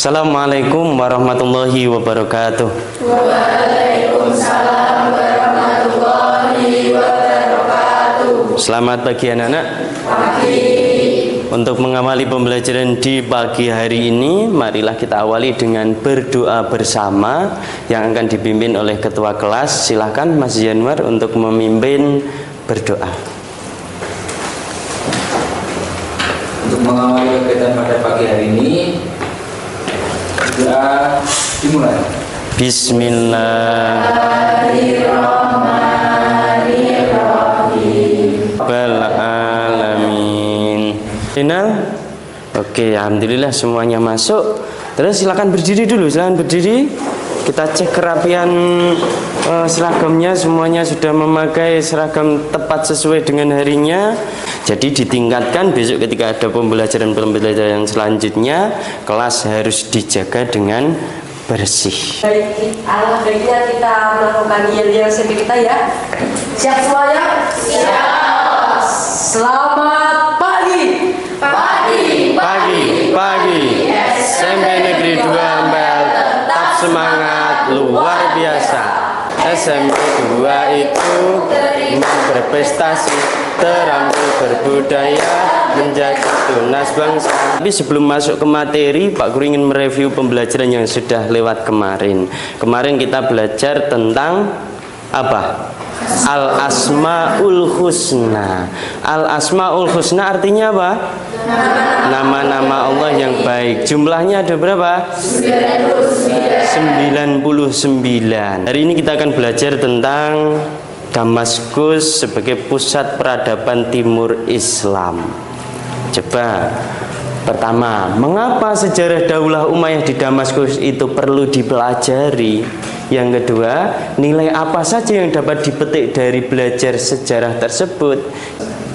Assalamualaikum warahmatullahi wabarakatuh. Waalaikumsalam warahmatullahi wabarakatuh. Selamat pagi anak-anak. Pagi. Untuk mengawali pembelajaran di pagi hari ini, marilah kita awali dengan berdoa bersama yang akan dipimpin oleh ketua kelas. Silahkan Mas Januar untuk memimpin berdoa. Untuk mengawali kegiatan pada pagi hari ini, doa dimulai. Bismillahirrahmanirrahim. Alamin. Oke, alhamdulillah semuanya masuk. Terus silakan berdiri dulu, silakan berdiri. Kita cek kerapian seragamnya, semuanya sudah memakai seragam tepat sesuai dengan harinya. Jadi ditingkatkan besok ketika ada pembelajaran yang selanjutnya, kelas harus dijaga dengan bersih. Baiknya kita melakukan yel-yel sendiri kita ya. Siap semuanya? Siap. Selamat pagi. Pagi. Pagi. SMP Negeri 2 Ampel tetap semangat luar biasa. SMP 2 itu berprestasi, terampil berbudaya, menjadi tunas bangsa. Tapi sebelum masuk ke materi, Pak Guru ingin mereview pembelajaran yang sudah lewat kemarin. Kemarin kita belajar tentang apa? Al-Asma'ul Husna. Al-Asma'ul Husna artinya apa? Nama-nama Allah yang baik. Jumlahnya ada berapa? 99. Hari ini kita akan belajar tentang Damaskus sebagai pusat peradaban timur Islam. Coba pertama, mengapa sejarah Daulah Umayyah di Damaskus itu perlu dipelajari? Yang kedua, nilai apa saja yang dapat dipetik dari belajar sejarah tersebut?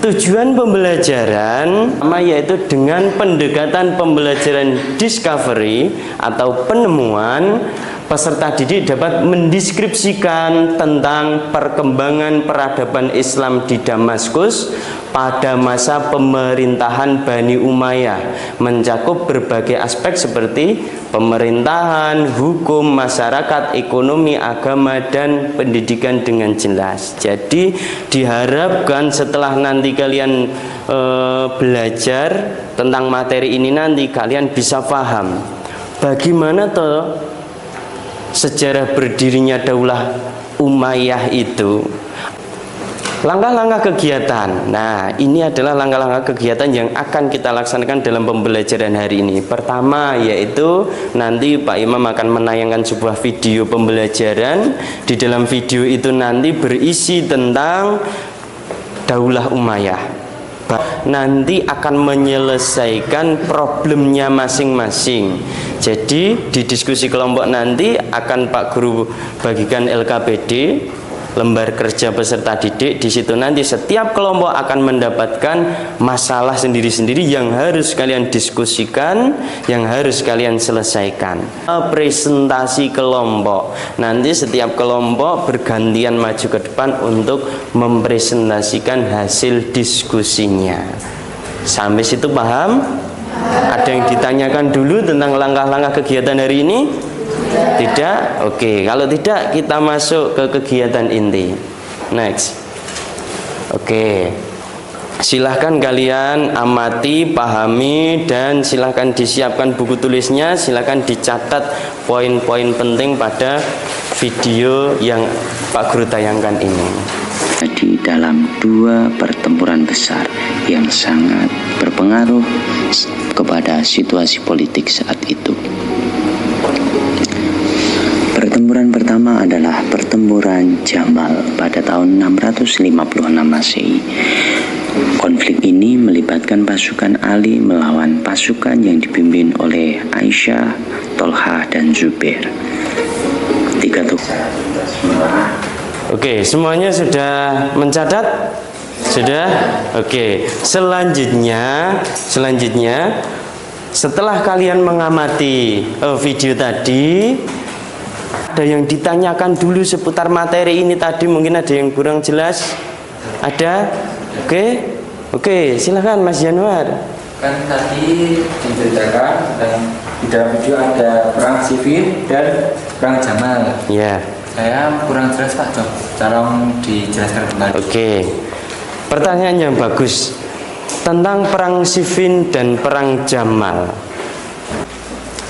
Tujuan pembelajaran yaitu dengan pendekatan pembelajaran discovery atau penemuan, peserta didik dapat mendeskripsikan tentang perkembangan peradaban Islam di Damaskus pada masa pemerintahan Bani Umayyah, mencakup berbagai aspek seperti pemerintahan, hukum, masyarakat, ekonomi, agama, dan pendidikan dengan jelas. Jadi diharapkan setelah nanti kalian belajar tentang materi ini, nanti kalian bisa paham bagaimana toh sejarah berdirinya Daulah Umayyah itu. Langkah-langkah kegiatan. Nah, ini adalah langkah-langkah kegiatan yang akan kita laksanakan dalam pembelajaran hari ini. Pertama yaitu nanti Pak Imam akan menayangkan sebuah video pembelajaran. Di dalam video itu nanti berisi tentang Daulah Umayyah. Nanti akan menyelesaikan problemnya masing-masing. Jadi di diskusi kelompok nanti akan Pak Guru bagikan LKPD, lembar kerja peserta didik. Di situ nanti setiap kelompok akan mendapatkan masalah sendiri-sendiri yang harus kalian diskusikan, yang harus kalian selesaikan. Presentasi kelompok. Nanti setiap kelompok bergantian maju ke depan untuk mempresentasikan hasil diskusinya. Sampai situ paham? Ada yang ditanyakan dulu tentang langkah-langkah kegiatan hari ini? Tidak? Oke, kalau tidak kita masuk ke kegiatan inti. Next. Oke. Silahkan kalian amati, pahami, dan silahkan disiapkan buku tulisnya. Silahkan dicatat poin-poin penting pada video yang Pak Guru tayangkan ini. Di dalam dua pertempuran besar yang sangat berpengaruh kepada situasi politik saat itu. Pertempuran pertama adalah pertempuran Jamal pada tahun 656 Masehi. Konflik ini melibatkan pasukan Ali melawan pasukan yang dipimpin oleh Aisyah, Tolha, dan Zubair. Tiga tokoh. Oke, semuanya sudah mencatat? Sudah? Oke. Selanjutnya setelah kalian mengamati video tadi, ada yang ditanyakan dulu seputar materi ini tadi, mungkin ada yang kurang jelas? Ada? Oke, silakan Mas Januar. Kan tadi diceritakan dan di dalam video ada perang Siffin dan perang Jamal. Ya. Saya kurang jelas Pak, tolong dijelaskan kembali. Oke. Pertanyaan yang bagus tentang perang Siffin dan perang Jamal.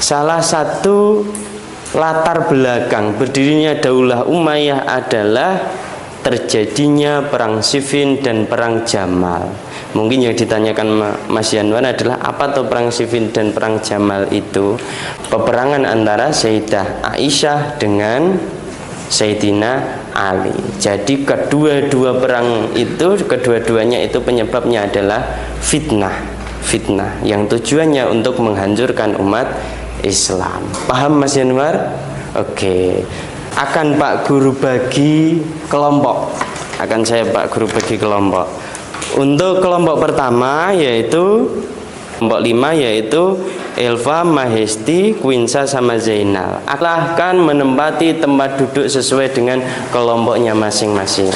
Salah satu latar belakang berdirinya Daulah Umayyah adalah terjadinya perang Siffin dan perang Jamal. Mungkin yang ditanyakan Mas Yanwan adalah apa tuh perang Siffin dan perang Jamal itu? Peperangan antara Sayyidah Aisyah dengan Sayyidina Ali. Jadi kedua-dua perang itu, kedua-duanya itu penyebabnya adalah fitnah yang tujuannya untuk menghancurkan umat Islam. Paham Mas Yanwar? Oke. Akan Pak Guru bagi kelompok. Akan saya Pak Guru bagi kelompok. Untuk kelompok pertama yaitu kelompok 5 yaitu Elva, Mahesti, Quinsa sama Zainal. Silahkan menempati tempat duduk sesuai dengan kelompoknya masing-masing.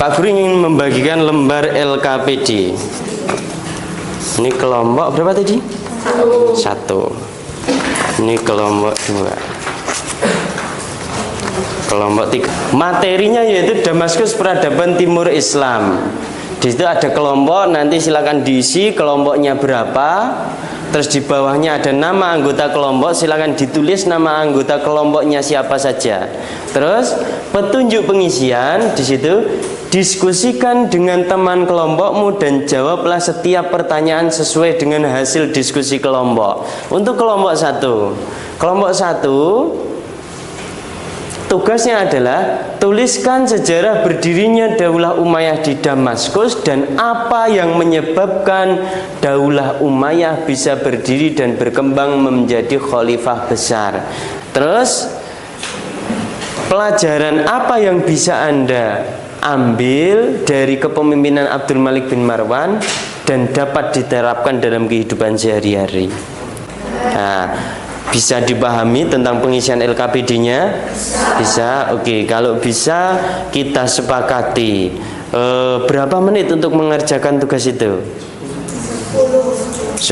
Pak Guru ingin membagikan lembar LKPD. Ini kelompok berapa tadi? 1. Ini kelompok 2. Kelompok 3. Materinya yaitu Damaskus Peradaban Timur Islam. Di situ ada kelompok, nanti silakan diisi kelompoknya berapa. Terus di bawahnya ada nama anggota kelompok, silakan ditulis nama anggota kelompoknya siapa saja. Terus petunjuk pengisian di situ, diskusikan dengan teman kelompokmu dan jawablah setiap pertanyaan sesuai dengan hasil diskusi kelompok. Untuk kelompok 1. Kelompok 1 tugasnya adalah tuliskan sejarah berdirinya Daulah Umayyah di Damaskus dan apa yang menyebabkan Daulah Umayyah bisa berdiri dan berkembang menjadi khalifah besar. Terus pelajaran apa yang bisa Anda ambil dari kepemimpinan Abdul Malik bin Marwan dan dapat diterapkan dalam kehidupan sehari-hari. Nah, bisa dipahami tentang pengisian LKPD-nya? Bisa. Oke, kalau bisa kita sepakati berapa menit untuk mengerjakan tugas itu? 10,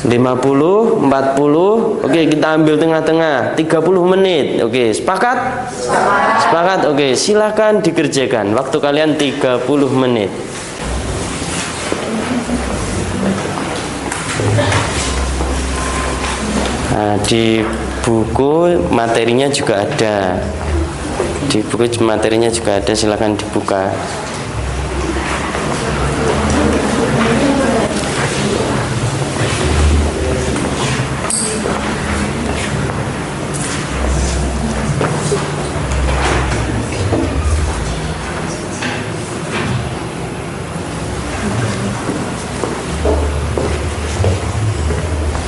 50, 40. Oke, kita ambil tengah-tengah 30 menit. Oke, sepakat? Sepakat. Oke, silakan dikerjakan. Waktu kalian 30 menit. Nah, di buku materinya juga ada. Di buku materinya juga ada, silakan dibuka.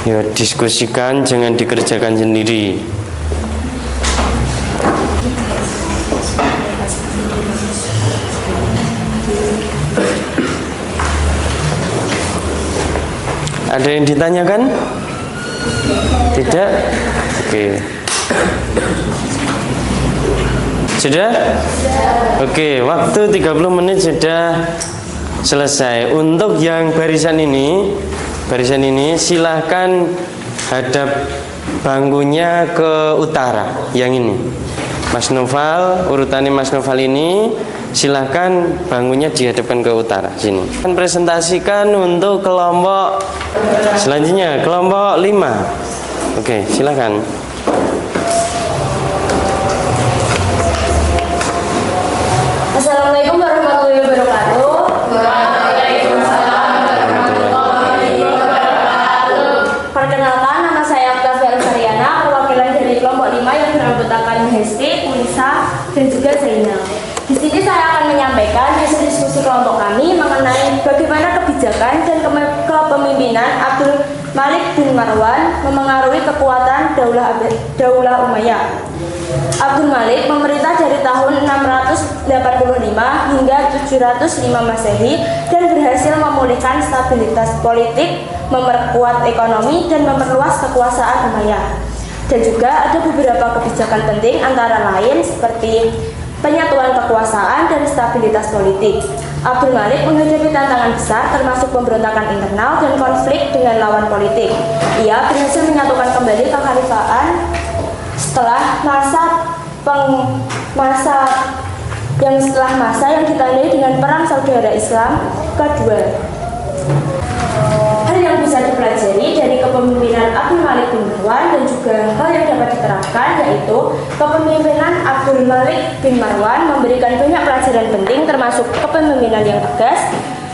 Ya, diskusikan, jangan dikerjakan sendiri. Ada yang ditanyakan? Tidak? Oke. Sudah? Oke, waktu 30 menit sudah selesai. Untuk yang barisan ini silahkan hadap bangkunya ke utara. Yang ini Mas Noval, urutannya Mas Noval ini silahkan bangkunya dihadapkan ke utara sini. Akan presentasikan untuk kelompok selanjutnya, kelompok 5. Oke, silahkan. Assalamualaikum warahmatullahi wabarakatuh. Perkenalkan, nama saya Octavia Sariana, perwakilan dari kelompok 5 yang beranggotakan Hesti, Unisa, dan juga Zainal. Di sini saya akan menyampaikan hasil diskusi kelompok kami mengenai bagaimana kebijakan dan kepemimpinan Abdul Malik bin Marwan memengaruhi kekuatan Daulah Umayyah. Abdul Malik memerintah dari tahun 685 hingga 705 Masehi dan berhasil memulihkan stabilitas politik, memperkuat ekonomi, dan memperluas kekuasaan Umayyah. Dan juga ada beberapa kebijakan penting antara lain seperti penyatuan kekuasaan, dan stabilitas politik. Abdul Malik menghadapi tantangan besar termasuk pemberontakan internal dan konflik dengan lawan politik. Ia berhasil menyatukan kembali kekhalifahan setelah masa yang ditandai dengan perang saudara Islam kedua. Hal yang bisa dipelajari dari kepemimpinan Abdul Malik bin Marwan dan juga hal yang dapat diterapkan yaitu kepemimpinan Abdul Malik bin Marwan memberikan banyak pelajaran penting termasuk kepemimpinan yang tegas,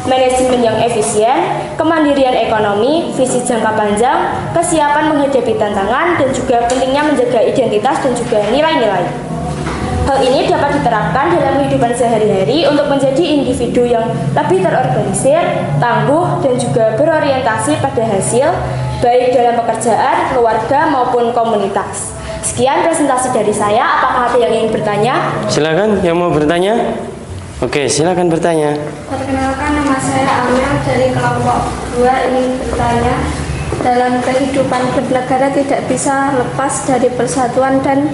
manajemen yang efisien, kemandirian ekonomi, visi jangka panjang, kesiapan menghadapi tantangan, dan juga pentingnya menjaga identitas dan juga nilai-nilai. Hal ini dapat diterapkan dalam kehidupan sehari-hari untuk menjadi individu yang lebih terorganisir, tangguh, dan juga berorientasi pada hasil, baik dalam pekerjaan, keluarga, maupun komunitas. Sekian presentasi dari saya, apakah ada yang ingin bertanya? Silakan yang mau bertanya. Oke, silakan bertanya. Perkenalkan, nama saya Amel dari kelompok 2 ingin bertanya. Dalam kehidupan bernegara tidak bisa lepas dari persatuan dan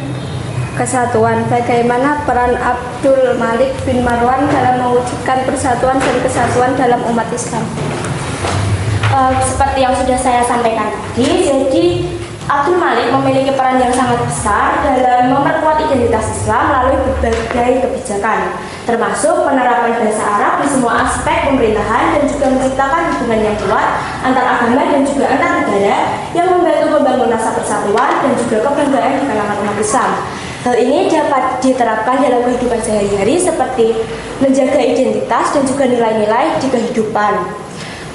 kesatuan. Bagaimana peran Abdul Malik bin Marwan dalam mewujudkan persatuan dan kesatuan dalam umat Islam? Seperti yang sudah saya sampaikan tadi, jadi Abdul Malik memiliki peran yang sangat besar dalam memperkuat identitas Islam melalui berbagai kebijakan, termasuk penerapan bahasa Arab di semua aspek pemerintahan dan juga menciptakan hubungan yang kuat antar agama dan juga antar negara yang membantu membangun rasa persatuan dan juga kebanggaan di kalangan umat Islam. Hal ini dapat diterapkan dalam kehidupan sehari-hari seperti menjaga identitas dan juga nilai-nilai di kehidupan,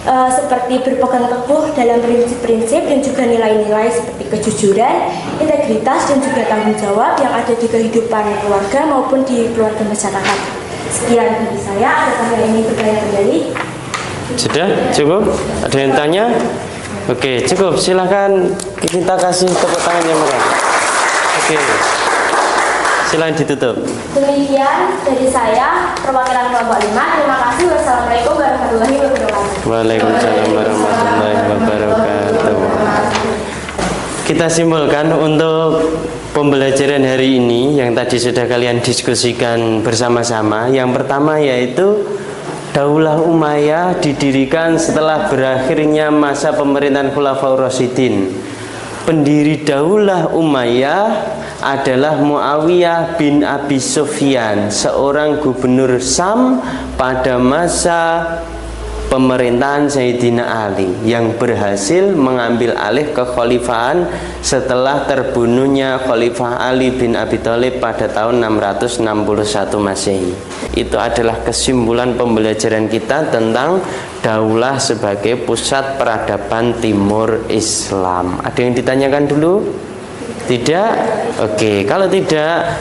seperti berpegang teguh dalam prinsip-prinsip dan juga nilai-nilai seperti kejujuran, integritas, dan juga tanggung jawab yang ada di kehidupan keluarga maupun di keluarga masyarakat. Sekian dari saya, apakah yang ingin bertanya kembali? Sudah cukup? Ada yang tanya? Oke, cukup. Silahkan kita kasih tepuk tangan yang meriah. Oke, silahkan ditutup. Demikian dari saya, perwakilan kelompok 5. Terima kasih. Wassalamualaikum warahmatullahi wabarakatuh. Waalaikumsalam warahmatullahi wabarakatuh. Kita simpulkan untuk pembelajaran hari ini yang tadi sudah kalian diskusikan bersama-sama. Yang pertama yaitu Daulah Umayyah didirikan setelah berakhirnya masa pemerintahan Khulafaur Rasyidin. Pendiri Daulah Umayyah adalah Muawiyah bin Abi Sufyan, seorang gubernur Sam pada masa pemerintahan Sayyidina Ali yang berhasil mengambil alih kekhalifahan setelah terbunuhnya Khalifah Ali bin Abi Thalib pada tahun 661 Masehi. Itu adalah kesimpulan pembelajaran kita tentang daulah sebagai pusat peradaban Timur Islam. Ada yang ditanyakan dulu? Tidak? Oke, kalau tidak,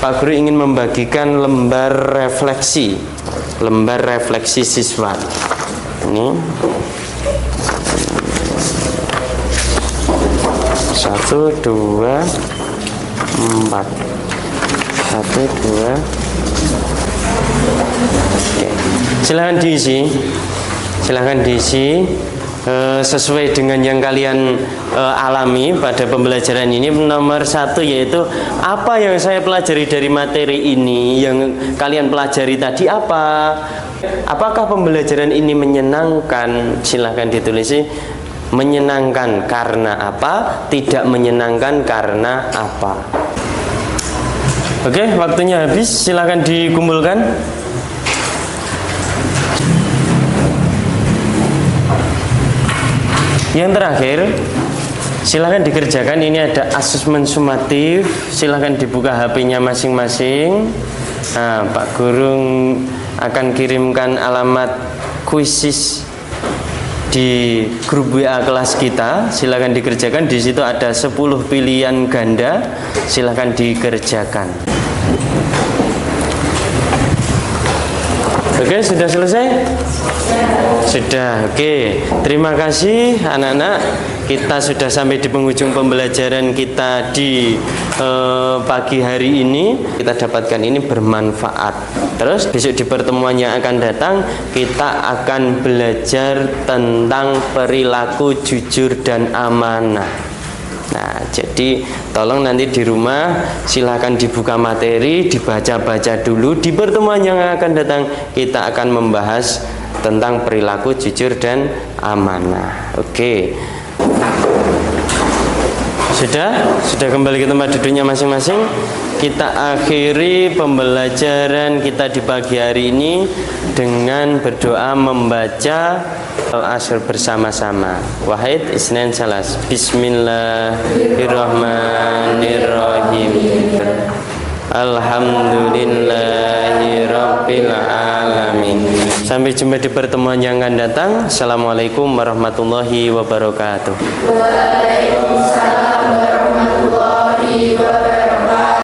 Pak Guru ingin membagikan lembar refleksi siswa. Ini 1, 2, 4. 1, 2. Oke. Silahkan diisi sesuai dengan yang kalian alami pada pembelajaran ini. Nomor 1 yaitu apa yang saya pelajari dari materi ini. Yang kalian pelajari tadi apa? Apakah pembelajaran ini menyenangkan? Silahkan ditulis. Menyenangkan karena apa? Tidak menyenangkan karena apa? Oke, waktunya habis. Silahkan dikumpulkan. Yang terakhir, silahkan dikerjakan. Ini ada asesmen sumatif. Silahkan dibuka HP-nya masing-masing. Nah, Pak Guru akan kirimkan alamat kuisis di grup WA kelas kita. Silahkan dikerjakan. Di situ ada 10 pilihan ganda. Silahkan dikerjakan. Oke, sudah selesai? Sudah. Oke, terima kasih anak-anak. Kita sudah sampai di penghujung pembelajaran kita di pagi hari ini. Kita dapatkan ini bermanfaat. Terus besok di pertemuan yang akan datang kita akan belajar tentang perilaku jujur dan amanah. Nah, jadi tolong nanti di rumah silahkan dibuka materi, dibaca-baca dulu. Di pertemuan yang akan datang kita akan membahas tentang perilaku jujur dan amanah. Oke. Sudah kembali ke tempat duduknya masing-masing. Kita akhiri pembelajaran kita di pagi hari ini dengan berdoa membaca Al-Asr bersama-sama. Wahid Isnan Salas. Bismillahirrahmanirrahim. Alhamdulillahirabbil alamin. Sampai jumpa di pertemuan yang akan datang. Assalamualaikum warahmatullahi wabarakatuh. Waalaikumsalam.